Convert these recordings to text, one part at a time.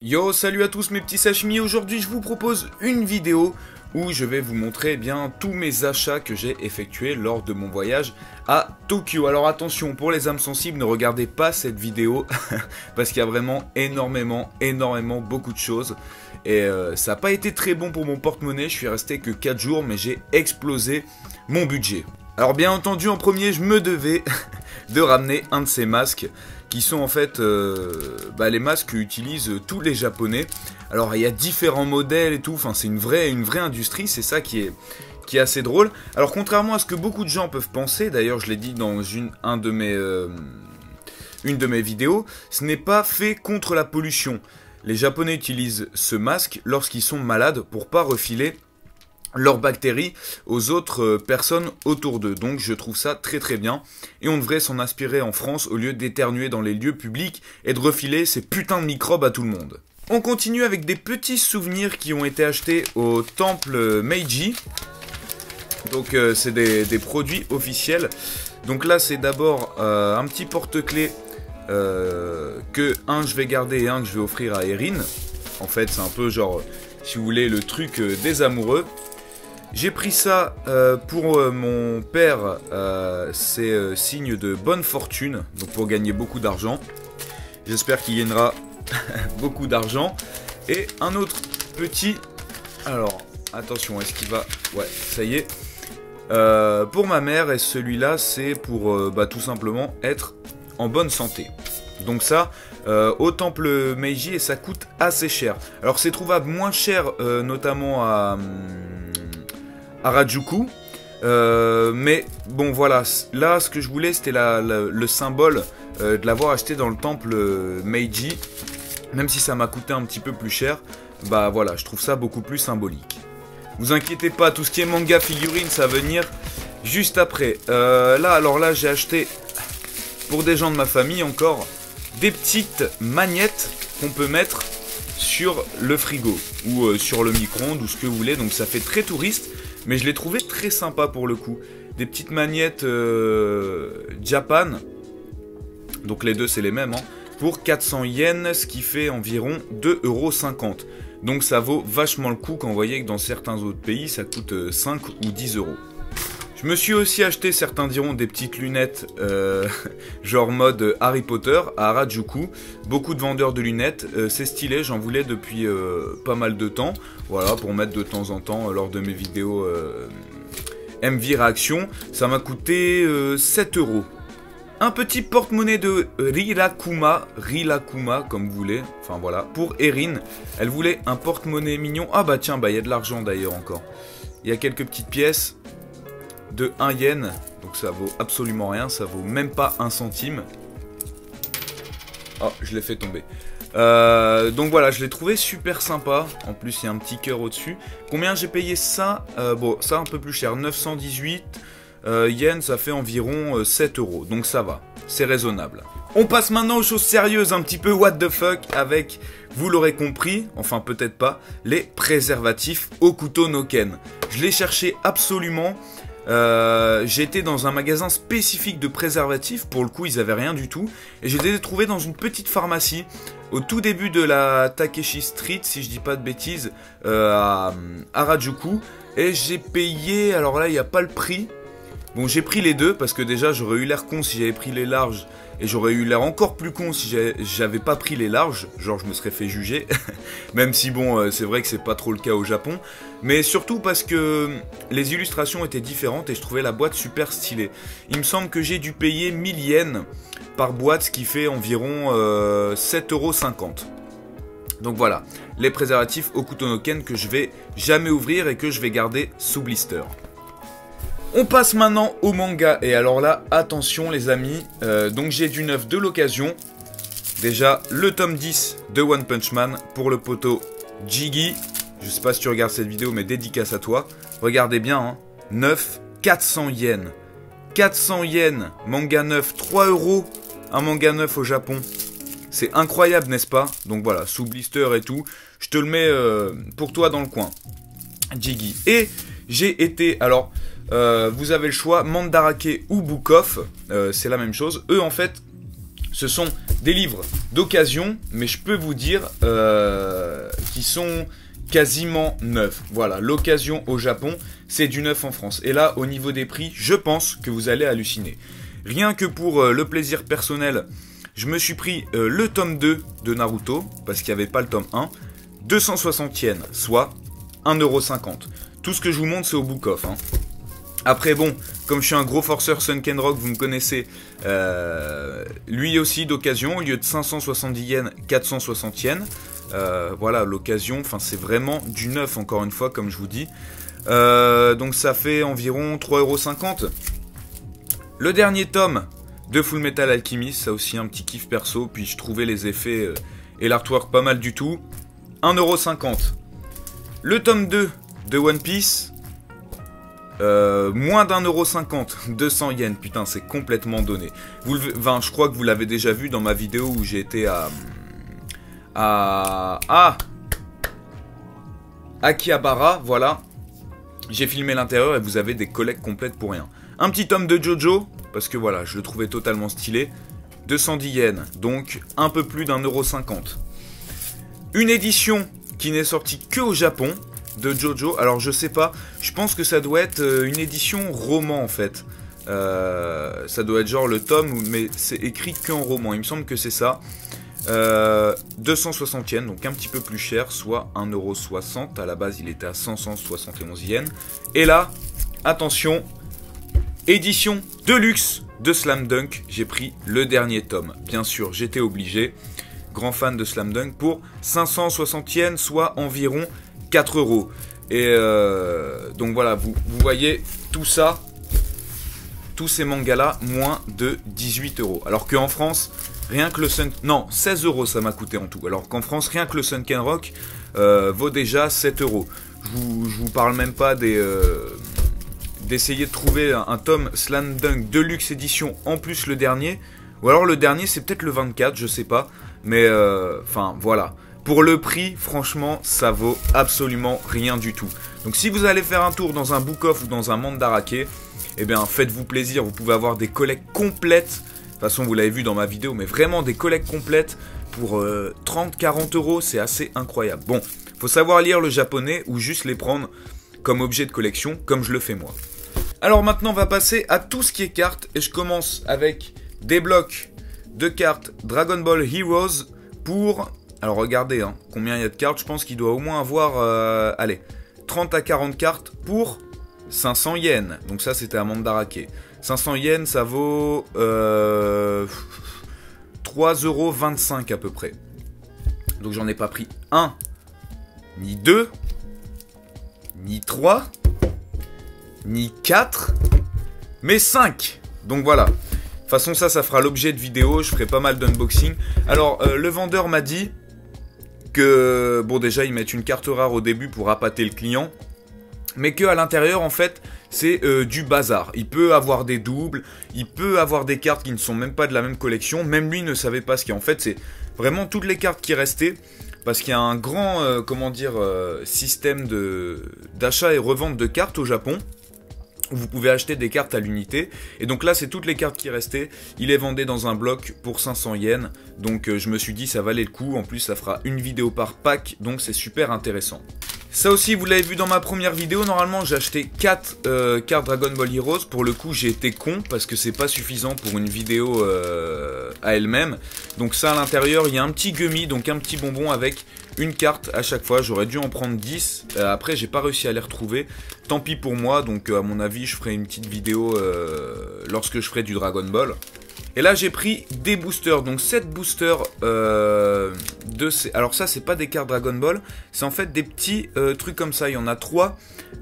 Yo, salut à tous mes petits sashimi, aujourd'hui je vous propose une vidéo où je vais vous montrer tous mes achats que j'ai effectués lors de mon voyage à Tokyo. Alors attention, pour les âmes sensibles, ne regardez pas cette vidéo parce qu'il y a vraiment énormément beaucoup de choses. Et ça n'a pas été très bon pour mon porte-monnaie, je suis resté que 4 jours mais j'ai explosé mon budget. Alors bien entendu, en premier, je me devais de ramener un de ces masques qui sont en fait les masques qu'utilisent tous les Japonais. Alors il y a différents modèles et tout, enfin c'est une vraie industrie, c'est ça qui est assez drôle. Alors contrairement à ce que beaucoup de gens peuvent penser, d'ailleurs je l'ai dit dans une de mes vidéos, ce n'est pas fait contre la pollution. Les Japonais utilisent ce masque lorsqu'ils sont malades pour pas refiler leurs bactéries aux autres personnes autour d'eux. Donc je trouve ça très bien. Et on devrait s'en inspirer en France au lieu d'éternuer dans les lieux publics et de refiler ces putains de microbes à tout le monde. On continue avec des petits souvenirs qui ont été achetés au temple Meiji. Donc c'est des produits officiels. Donc là c'est d'abord un petit porte-clés que je vais garder et un que je vais offrir à Erin. En fait c'est un peu genre, si vous voulez, le truc des amoureux. J'ai pris ça pour mon père, c'est signe de bonne fortune, donc pour gagner beaucoup d'argent. J'espère qu'il gagnera beaucoup d'argent. Et un autre petit... Alors, attention, est-ce qu'il va... Ouais, ça y est. Pour ma mère, et celui-là, c'est pour tout simplement être en bonne santé. Donc ça, au temple Meiji, et ça coûte assez cher. Alors c'est trouvable moins cher, notamment à Harajuku, mais bon voilà, là ce que je voulais c'était le symbole de l'avoir acheté dans le temple Meiji, même si ça m'a coûté un petit peu plus cher, bah voilà, je trouve ça beaucoup plus symbolique. Vous inquiétez pas, tout ce qui est manga figurine ça va venir juste après. Là j'ai acheté pour des gens de ma famille encore des petites magnettes qu'on peut mettre sur le frigo ou sur le micro-ondes ou ce que vous voulez, donc ça fait très touriste. Mais je l'ai trouvé très sympa pour le coup. Des petites magnettes Japan. Donc les deux c'est les mêmes. Pour 400 yens, ce qui fait environ 2,50 €. Donc ça vaut vachement le coup quand vous voyez que dans certains autres pays ça coûte 5 ou 10 €. Je me suis aussi acheté, certains diront, des petites lunettes genre mode Harry Potter à Harajuku. Beaucoup de vendeurs de lunettes, c'est stylé, j'en voulais depuis pas mal de temps. Voilà, pour mettre de temps en temps lors de mes vidéos MV Réaction. Ça m'a coûté 7 €. Un petit porte-monnaie de Rilakkuma comme vous voulez, enfin voilà, pour Erin. Elle voulait un porte-monnaie mignon. Ah bah tiens, il y a de l'argent d'ailleurs encore. Il y a quelques petites pièces de 1 yen, donc ça vaut absolument rien, ça vaut même pas 1 centime. Oh, je l'ai fait tomber. Donc voilà, je l'ai trouvé super sympa. En plus, il y a un petit cœur au-dessus. Combien j'ai payé ça? Bon, ça un peu plus cher, 918 yens, ça fait environ 7 €. Donc ça va, c'est raisonnable. On passe maintenant aux choses sérieuses, un petit peu what the fuck, avec, vous l'aurez compris, enfin peut-être pas, les préservatifs Hokuto no Ken. Je l'ai cherché absolument. J'ai été dans un magasin spécifique de préservatifs, pour le coup ils avaient rien du tout, et je les ai trouvés dans une petite pharmacie au tout début de la Takeshi Street, si je dis pas de bêtises, à Harajuku, et j'ai payé, alors là il n'y a pas le prix. Bon, j'ai pris les deux parce que déjà j'aurais eu l'air con si j'avais pris les larges, et j'aurais eu l'air encore plus con si j'avais pas pris les larges, genre je me serais fait juger. Même si bon, c'est vrai que c'est pas trop le cas au Japon, mais surtout parce que les illustrations étaient différentes et je trouvais la boîte super stylée. Il me semble que j'ai dû payer 1000 yens par boîte, ce qui fait environ 7,50 €. Donc voilà, les préservatifs Hokuto no Ken que je vais jamais ouvrir et que je vais garder sous blister. On passe maintenant au manga, et alors là, attention les amis, donc j'ai du neuf de l'occasion. Déjà, le tome 10 de One Punch Man pour le poteau Jiggy. Je sais pas si tu regardes cette vidéo, mais dédicace à toi. Regardez bien, neuf, 400 yens. 400 yens, manga neuf, 3 €, un manga neuf au Japon. C'est incroyable, n'est-ce pas? Donc voilà, sous blister et tout, je te le mets pour toi dans le coin. Jiggy. Et j'ai été, alors... vous avez le choix, Mandarake ou Book Off, c'est la même chose. Eux en fait, ce sont des livres d'occasion, mais je peux vous dire qu'ils sont quasiment neufs. Voilà, l'occasion au Japon, c'est du neuf en France. Et là, au niveau des prix, je pense que vous allez halluciner. Rien que pour le plaisir personnel, je me suis pris le tome 2 de Naruto, parce qu'il n'y avait pas le tome 1, 260 yens, soit 1,50 €. Tout ce que je vous montre, c'est au book off. Hein. Après, bon, comme je suis un gros forceur Sunken Rock, vous me connaissez, lui aussi d'occasion, au lieu de 570 yens, 460 yens. Voilà, l'occasion, enfin c'est vraiment du neuf, encore une fois, comme je vous dis. Donc ça fait environ 3,50 €. Le dernier tome de Full Metal Alchemist, ça aussi un petit kiff perso, puis je trouvais les effets et l'artwork pas mal du tout. 1,50 €. Le tome 2 de One Piece, moins d'1,50 €, 200 yens, putain c'est complètement donné. Enfin, je crois que vous l'avez déjà vu dans ma vidéo où j'ai été à Akihabara, voilà. J'ai filmé l'intérieur et vous avez des collectes complètes pour rien. Un petit tome de Jojo, parce que voilà, je le trouvais totalement stylé. 210 yens, donc un peu plus d'1,50 €. Une édition qui n'est sortie que au Japon de Jojo. Alors je sais pas, je pense que ça doit être une édition roman en fait. Ça doit être genre le tome, mais c'est écrit qu'en roman. Il me semble que c'est ça. 260 yens, donc un petit peu plus cher, soit 1,60 €. À la base, il était à 571 yens. Et là, attention, édition de luxe de Slam Dunk. J'ai pris le dernier tome. Bien sûr, j'étais obligé. Grand fan de Slam Dunk pour 560 yens, soit environ 4 €. Et donc voilà, vous voyez tout ça, tous ces mangas-là, moins de 18 €. Alors qu'en France, rien que le non, 16 € ça m'a coûté en tout. Alors qu'en France, rien que le Sunken Rock vaut déjà 7 €. Je vous parle même pas d'essayer de trouver un tome Slam Dunk Deluxe Edition, en plus le dernier. Ou alors le dernier, c'est peut-être le 24, je sais pas. Mais enfin, voilà. Pour le prix, franchement, ça vaut absolument rien du tout. Donc si vous allez faire un tour dans un book-off ou dans un mandarake, eh bien, faites-vous plaisir. Vous pouvez avoir des collectes complètes. De toute façon, vous l'avez vu dans ma vidéo, mais vraiment des collectes complètes pour 30-40 €. C'est assez incroyable. Bon, faut savoir lire le japonais ou juste les prendre comme objet de collection, comme je le fais moi. Alors maintenant, on va passer à tout ce qui est cartes. Et je commence avec des blocs de cartes Dragon Ball Heroes pour... Alors regardez hein, combien il y a de cartes. Je pense qu'il doit au moins avoir allez, 30 à 40 cartes pour 500 yens. Donc ça c'était à Mandarake. 500 yens ça vaut 3,25 € à peu près. Donc j'en ai pas pris 1, ni 2, ni 3, ni 4, mais 5. Donc voilà. De toute façon ça fera l'objet de vidéos. Je ferai pas mal d'unboxing. Alors le vendeur m'a dit que, bon déjà ils mettent une carte rare au début pour appâter le client, mais que à l'intérieur en fait c'est du bazar. Il peut avoir des doubles, il peut avoir des cartes qui ne sont même pas de la même collection, même lui ne savait pas ce qu'il y a. En fait c'est vraiment toutes les cartes qui restaient, parce qu'il y a un grand système d'achat et revente de cartes au Japon, où vous pouvez acheter des cartes à l'unité. Et donc là, c'est toutes les cartes qui restaient. Il les vendait dans un bloc pour 500 yens. Donc je me suis dit, ça valait le coup. En plus, ça fera une vidéo par pack. Donc c'est super intéressant. Ça aussi, vous l'avez vu dans ma première vidéo. Normalement, j'ai acheté 4 cartes Dragon Ball Heroes. Pour le coup, j'ai été con parce que c'est pas suffisant pour une vidéo à elle-même. Donc ça, à l'intérieur, il y a un petit gummy, donc un petit bonbon avec une carte à chaque fois. J'aurais dû en prendre 10. Après, j'ai pas réussi à les retrouver. Tant pis pour moi. Donc, à mon avis, je ferai une petite vidéo lorsque je ferai du Dragon Ball. Et là, j'ai pris des boosters. Donc, 7 boosters de ces... Alors, ça, c'est pas des cartes Dragon Ball. C'est en fait des petits trucs comme ça. Il y en a 3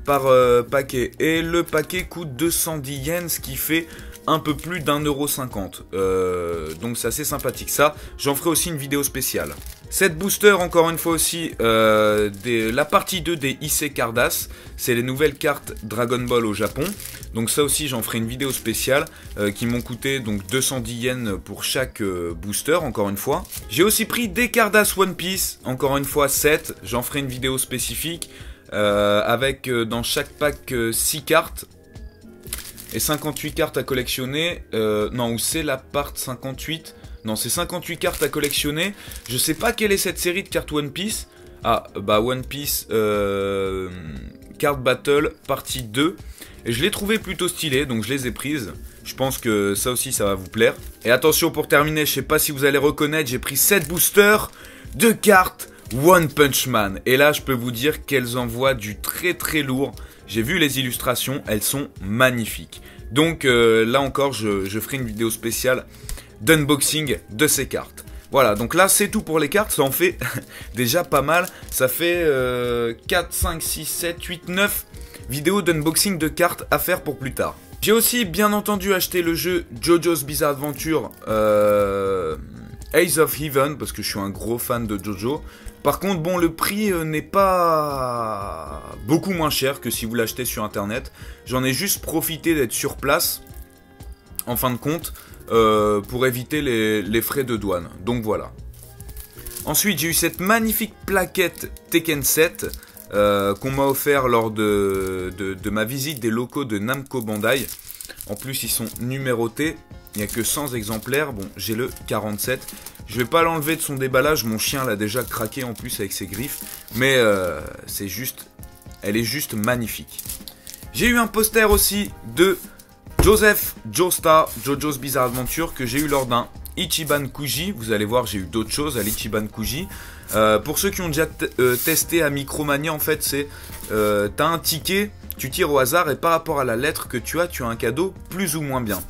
par paquet. Et le paquet coûte 210 yens, ce qui fait un peu plus d'1,50 €. Donc, c'est assez sympathique. Ça, j'en ferai aussi une vidéo spéciale. Cette booster, encore une fois aussi, la partie 2 des IC Cardass, c'est les nouvelles cartes Dragon Ball au Japon. Donc ça aussi, j'en ferai une vidéo spéciale qui m'ont coûté donc 210 yens pour chaque booster, encore une fois. J'ai aussi pris des Cardass One Piece, encore une fois 7, j'en ferai une vidéo spécifique avec dans chaque pack 6 cartes. Et 58 cartes à collectionner, non, où c'est la part 58. Non, c'est 58 cartes à collectionner. Je sais pas quelle est cette série de cartes One Piece. Ah, bah One Piece Card Battle partie 2. Et je l'ai trouvé plutôt stylé, donc je les ai prises. Je pense que ça aussi, ça va vous plaire. Et attention, pour terminer, je sais pas si vous allez reconnaître, j'ai pris 7 boosters de cartes One Punch Man. Et là, je peux vous dire qu'elles envoient du très très lourd. J'ai vu les illustrations, elles sont magnifiques. Donc là encore, je ferai une vidéo spéciale d'unboxing de ces cartes. Voilà, donc là c'est tout pour les cartes, ça en fait déjà pas mal. Ça fait 4, 5, 6, 7, 8, 9 vidéos d'unboxing de cartes à faire pour plus tard. J'ai aussi bien entendu acheté le jeu JoJo's Bizarre Adventure Ace of Heaven, parce que je suis un gros fan de JoJo. Par contre, bon, le prix n'est pas beaucoup moins cher que si vous l'achetez sur internet. J'en ai juste profité d'être sur place, en fin de compte, pour éviter les frais de douane. Donc voilà. Ensuite, j'ai eu cette magnifique plaquette Tekken 7 qu'on m'a offert lors de ma visite des locaux de Namco Bandai. En plus, ils sont numérotés. Il n'y a que 100 exemplaires. Bon, j'ai le 47. Je vais pas l'enlever de son déballage. Mon chien l'a déjà craqué en plus avec ses griffes. Mais c'est juste... Elle est juste magnifique. J'ai eu un poster aussi de Joseph Joestar, JoJo's Bizarre Adventure, que j'ai eu lors d'un Ichiban Kuji. Vous allez voir, j'ai eu d'autres choses à l'Ichiban Kuji. Pour ceux qui ont déjà testé à Micromania, en fait, c'est... t'as un ticket, tu tires au hasard et par rapport à la lettre que tu as un cadeau plus ou moins bien.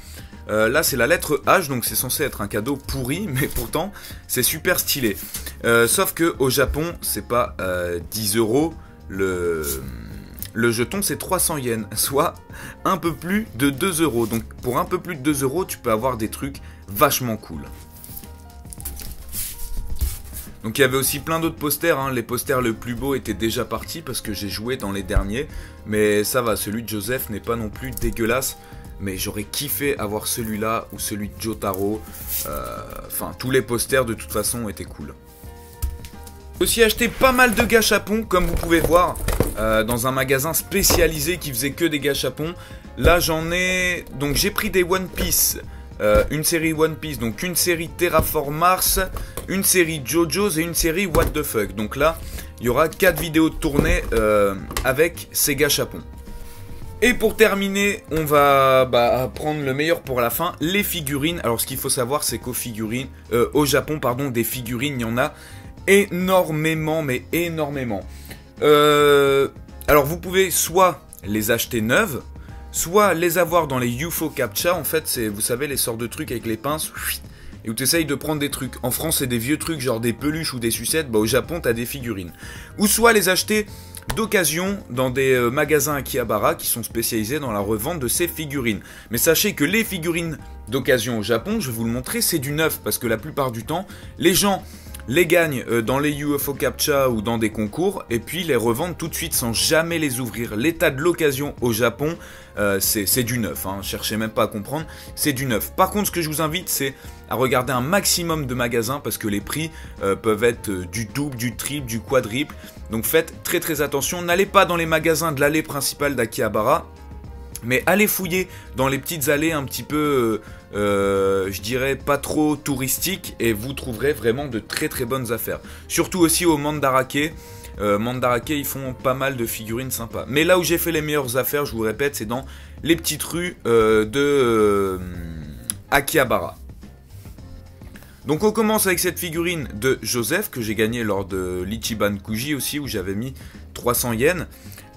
Là c'est la lettre H, donc c'est censé être un cadeau pourri, mais pourtant c'est super stylé. Sauf que au Japon c'est pas 10 €, le jeton c'est 300 yens, soit un peu plus de 2 €. Donc pour un peu plus de 2 € tu peux avoir des trucs vachement cool. Donc il y avait aussi plein d'autres posters, hein. Les posters le plus beau étaient déjà partis parce que j'ai joué dans les derniers. Mais ça va, celui de Joseph n'est pas non plus dégueulasse. Mais j'aurais kiffé avoir celui-là ou celui de Jotaro. Enfin, tous les posters de toute façon étaient cool. J'ai aussi acheté pas mal de gâchapons, comme vous pouvez voir, dans un magasin spécialisé qui faisait que des gâchapons. Là j'en ai... Donc j'ai pris des One Piece. Une série One Piece, donc une série Terraform Mars, une série JoJo's et une série What the Fuck. Donc là, il y aura 4 vidéos de tournée avec ces gâchapons. Et pour terminer, on va prendre le meilleur pour la fin, les figurines. Alors ce qu'il faut savoir, c'est au Japon, pardon, des figurines, il y en a énormément, mais énormément. Alors vous pouvez soit les acheter neuves, soit les avoir dans les UFO Captcha. En fait, c'est, vous savez, les sortes de trucs avec les pinces, et où tu essayes de prendre des trucs. En France, c'est des vieux trucs, genre des peluches ou des sucettes. Bah, au Japon, tu as des figurines. Ou soit les acheter d'occasion dans des magasins Akihabara qui sont spécialisés dans la revente de ces figurines. Mais sachez que les figurines d'occasion au Japon, je vais vous le montrer, c'est du neuf. Parce que la plupart du temps, les gens les gagnent dans les UFO Captcha ou dans des concours et puis les revendent tout de suite sans jamais les ouvrir. L'état de l'occasion au Japon, c'est du neuf, hein. Cherchez même pas à comprendre, c'est du neuf. Par contre, ce que je vous invite, c'est à regarder un maximum de magasins parce que les prix peuvent être du double, du triple, du quadruple. Donc faites très très attention, n'allez pas dans les magasins de l'allée principale d'Akihabara, mais allez fouiller dans les petites allées un petit peu, je dirais, pas trop touristiques, et vous trouverez vraiment de très très bonnes affaires. Surtout aussi au Mandarake. Mandarake, ils font pas mal de figurines sympas. Mais là où j'ai fait les meilleures affaires, je vous répète, c'est dans les petites rues de Akihabara. Donc on commence avec cette figurine de Joseph que j'ai gagnée lors de l'Ichiban Kuji aussi, où j'avais mis 300 yens.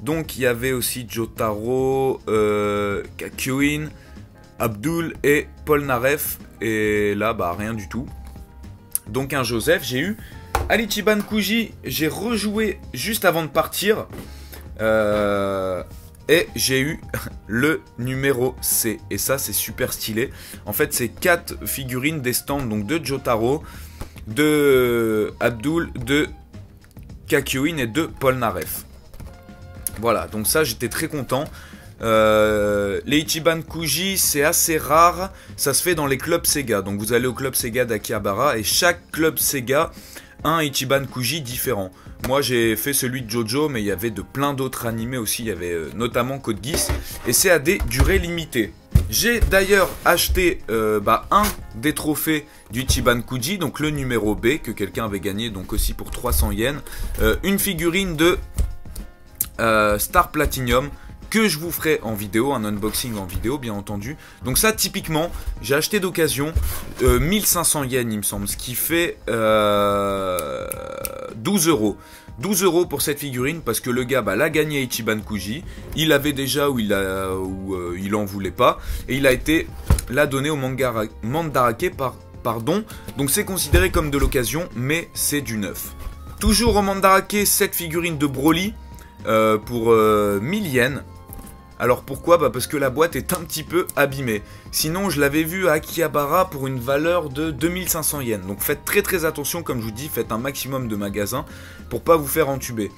Donc il y avait aussi Jotaro, Kakyoin, Abdul et Polnareff. Et là, rien du tout. Donc un Joseph, j'ai eu à l'Ichiban Kuji, j'ai rejoué juste avant de partir. Et j'ai eu le numéro C. Et ça, c'est super stylé. En fait, c'est 4 figurines des stands, donc de Jotaro, de Abdul, de Kakyoin et de Polnareff. Voilà, donc ça, j'étais très content. Les Ichiban Kuji, c'est assez rare. Ça se fait dans les clubs Sega. Donc vous allez au club Sega d'Akihabara et chaque club Sega a un Ichiban Kuji différent. Moi j'ai fait celui de Jojo, mais il y avait de plein d'autres animés aussi. Il y avait notamment Code Geass. Et c'est à des durées limitées. J'ai d'ailleurs acheté un des trophées du Chibankuji, donc le numéro B que quelqu'un avait gagné, donc aussi pour 300 yens. Une figurine de Star Platinum que je vous ferai en vidéo, un unboxing en vidéo bien entendu. Donc ça typiquement j'ai acheté d'occasion 1500 yens il me semble, ce qui fait 12 euros. 12 euros pour cette figurine parce que le gars l'a gagné à Ichiban-Kuji, il l'avait déjà ou il en voulait pas et il l'a donné au Mandarake pardon, donc c'est considéré comme de l'occasion mais c'est du neuf. Toujours au Mandarake, cette figurine de Broly pour 1000 yens. Alors pourquoi? Parce que la boîte est un petit peu abîmée. Sinon je l'avais vu à Akihabara pour une valeur de 2500 yens. Donc faites très attention, comme je vous dis, faites un maximum de magasins pour pas vous faire entuber.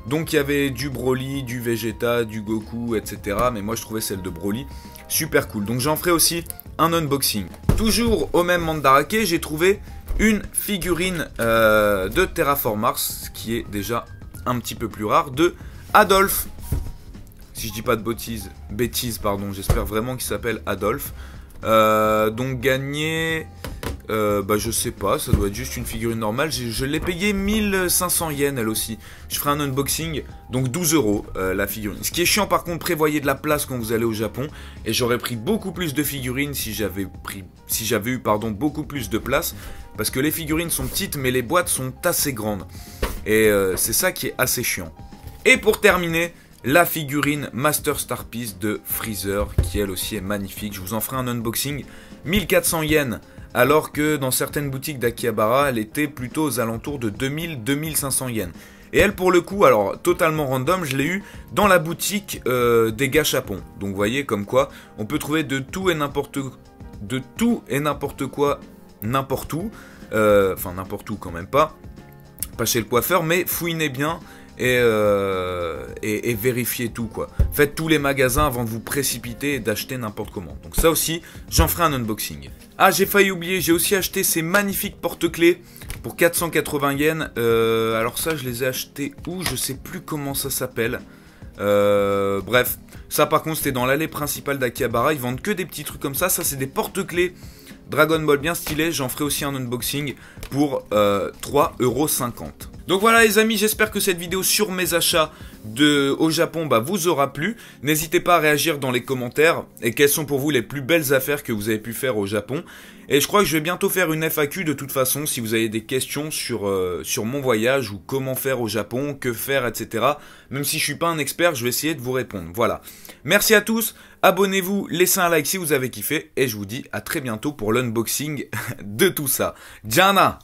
Donc il y avait du Broly, du Vegeta, du Goku, etc. Mais moi je trouvais celle de Broly super cool. Donc j'en ferai aussi un unboxing. Toujours au même Mandarake, j'ai trouvé une figurine de Terraform Mars, ce qui est déjà un petit peu plus rare, de Adolphe. Si je dis pas de bêtises, pardon, j'espère vraiment qu'il s'appelle Adolphe. Donc gagné, je sais pas, ça doit être juste une figurine normale. Je l'ai payé 1500 yens elle aussi. Je ferai un unboxing, donc 12 euros la figurine. Ce qui est chiant par contre, prévoyez de la place quand vous allez au Japon. Et j'aurais pris beaucoup plus de figurines si j'avais eu beaucoup plus de place. Parce que les figurines sont petites mais les boîtes sont assez grandes. Et c'est ça qui est assez chiant. Et pour terminer, la figurine Master Star Piece de Freezer, qui elle aussi est magnifique. Je vous en ferai un unboxing. 1400 yens, alors que dans certaines boutiques d'Akihabara, elle était plutôt aux alentours de 2000-2500 yens. Et elle, pour le coup, alors totalement random, je l'ai eu dans la boutique des gachapons. Donc vous voyez comme quoi, on peut trouver de tout et n'importe quoi, n'importe où. Enfin n'importe où quand même pas chez le coiffeur, mais fouinez bien. Et vérifiez tout quoi. Faites tous les magasins avant de vous précipiter et d'acheter n'importe comment. Donc ça aussi, j'en ferai un unboxing. Ah, j'ai failli oublier, j'ai aussi acheté ces magnifiques porte-clés pour 480 yens. Alors ça, je les ai achetés où? Je sais plus comment ça s'appelle. Bref, ça par contre, c'était dans l'allée principale d'Akihabara. Ils vendent que des petits trucs comme ça. Ça, c'est des porte-clés Dragon Ball bien stylés. J'en ferai aussi un unboxing pour 3,50 €. Donc voilà les amis, j'espère que cette vidéo sur mes achats au Japon vous aura plu. N'hésitez pas à réagir dans les commentaires et quelles sont pour vous les plus belles affaires que vous avez pu faire au Japon. Et je crois que je vais bientôt faire une FAQ de toute façon si vous avez des questions sur mon voyage ou comment faire au Japon, que faire, etc. Même si je suis pas un expert, je vais essayer de vous répondre. Voilà. Merci à tous, abonnez-vous, laissez un like si vous avez kiffé et je vous dis à très bientôt pour l'unboxing de tout ça. Jana!